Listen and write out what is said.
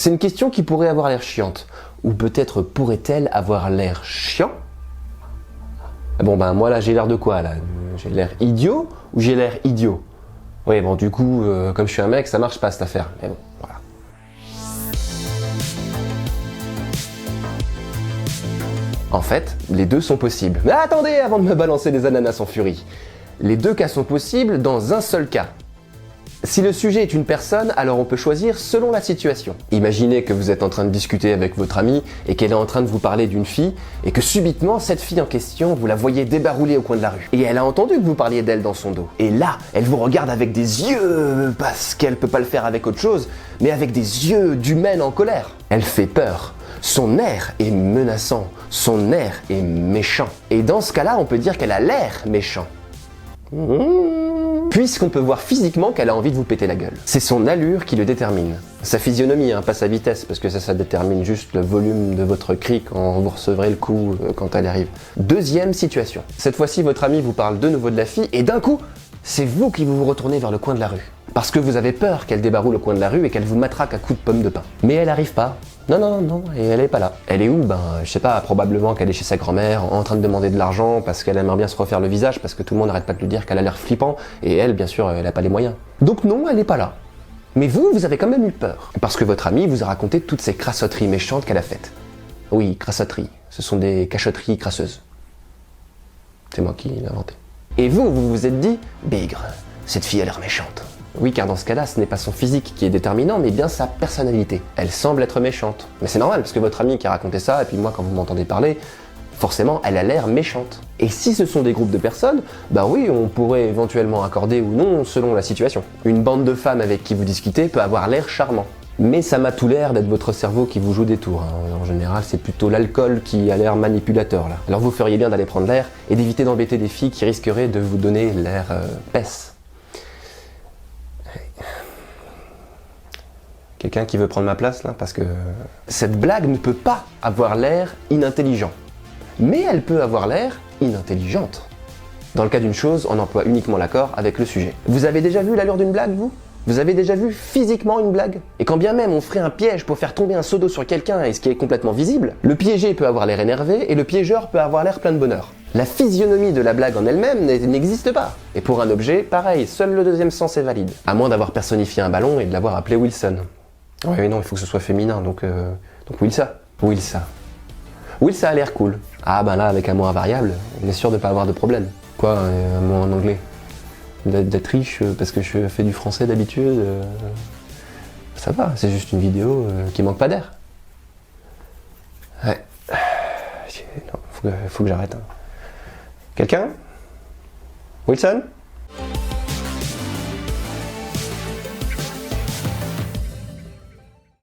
C'est une question qui pourrait avoir l'air chiante. Ou peut-être pourrait-elle avoir l'air chiant? Bon ben moi là j'ai l'air de quoi là? J'ai l'air idiot ou j'ai l'air idiot? Oui bon du coup comme je suis un mec ça marche pas cette affaire. Mais bon voilà. En fait les deux sont possibles. Mais attendez avant de me balancer des ananas en furie. Les deux cas sont possibles dans un seul cas. Si le sujet est une personne, alors on peut choisir selon la situation. Imaginez que vous êtes en train de discuter avec votre amie et qu'elle est en train de vous parler d'une fille et que subitement cette fille en question, vous la voyez débarouler au coin de la rue. Et elle a entendu que vous parliez d'elle dans son dos. Et là, elle vous regarde avec des yeux, parce qu'elle peut pas le faire avec autre chose, mais avec des yeux d'humaine en colère. Elle fait peur. Son air est menaçant, son air est méchant. Et dans ce cas-là, on peut dire qu'elle a l'air méchant. Puisqu'on peut voir physiquement qu'elle a envie de vous péter la gueule. C'est son allure qui le détermine. Sa physionomie, pas sa vitesse, parce que ça détermine juste le volume de votre cri quand vous recevrez le coup quand elle arrive. Deuxième situation. Cette fois-ci, votre ami vous parle de nouveau de la fille, et d'un coup, c'est vous qui vous retournez vers le coin de la rue. Parce que vous avez peur qu'elle débaroule au coin de la rue et qu'elle vous matraque à coups de pomme de pain. Mais elle arrive pas. Non, et elle est pas là. Elle est où? Je sais pas, probablement qu'elle est chez sa grand-mère, en train de demander de l'argent parce qu'elle aimerait bien se refaire le visage, parce que tout le monde n'arrête pas de lui dire qu'elle a l'air flippant, et elle, bien sûr, elle a pas les moyens. Donc non, elle est pas là. Mais vous avez quand même eu peur. Parce que votre amie vous a raconté toutes ces crassotteries méchantes qu'elle a faites. Oui, crassotteries. Ce sont des cachotteries crasseuses. C'est moi qui l'ai inventé. Et vous vous êtes dit, bigre, cette fille a l'air méchante. Oui, car dans ce cas-là, ce n'est pas son physique qui est déterminant, mais bien sa personnalité. Elle semble être méchante. Mais c'est normal, parce que votre amie qui a raconté ça, et puis moi, quand vous m'entendez parler, forcément, elle a l'air méchante. Et si ce sont des groupes de personnes, oui, on pourrait éventuellement accorder ou non, selon la situation. Une bande de femmes avec qui vous discutez peut avoir l'air charmant. Mais ça m'a tout l'air d'être votre cerveau qui vous joue des tours. En général, c'est plutôt l'alcool qui a l'air manipulateur, là. Alors vous feriez bien d'aller prendre l'air et d'éviter d'embêter des filles qui risqueraient de vous donner l'air pesse. Quelqu'un qui veut prendre ma place là, parce que cette blague ne peut pas avoir l'air inintelligent, mais elle peut avoir l'air inintelligente. Dans le cas d'une chose, on emploie uniquement l'accord avec le sujet. Vous avez déjà vu l'allure d'une blague, vous? Vous avez déjà vu physiquement une blague? Et quand bien même on ferait un piège pour faire tomber un seau d'eau sur quelqu'un et ce qui est complètement visible, le piégé peut avoir l'air énervé et le piégeur peut avoir l'air plein de bonheur. La physionomie de la blague en elle-même n'existe pas. Et pour un objet, pareil, seul le deuxième sens est valide. À moins d'avoir personnifié un ballon et de l'avoir appelé Wilson. Ouais, mais non, il faut que ce soit féminin, donc Wilsa. Wilsa a l'air cool. Ah là, avec un mot invariable, on est sûr de pas avoir de problème. Quoi, un mot en anglais? D'être riche parce que je fais du français d'habitude, ça va, c'est juste une vidéo qui manque pas d'air. Ouais. Non, faut que j'arrête. Quelqu'un? Wilson?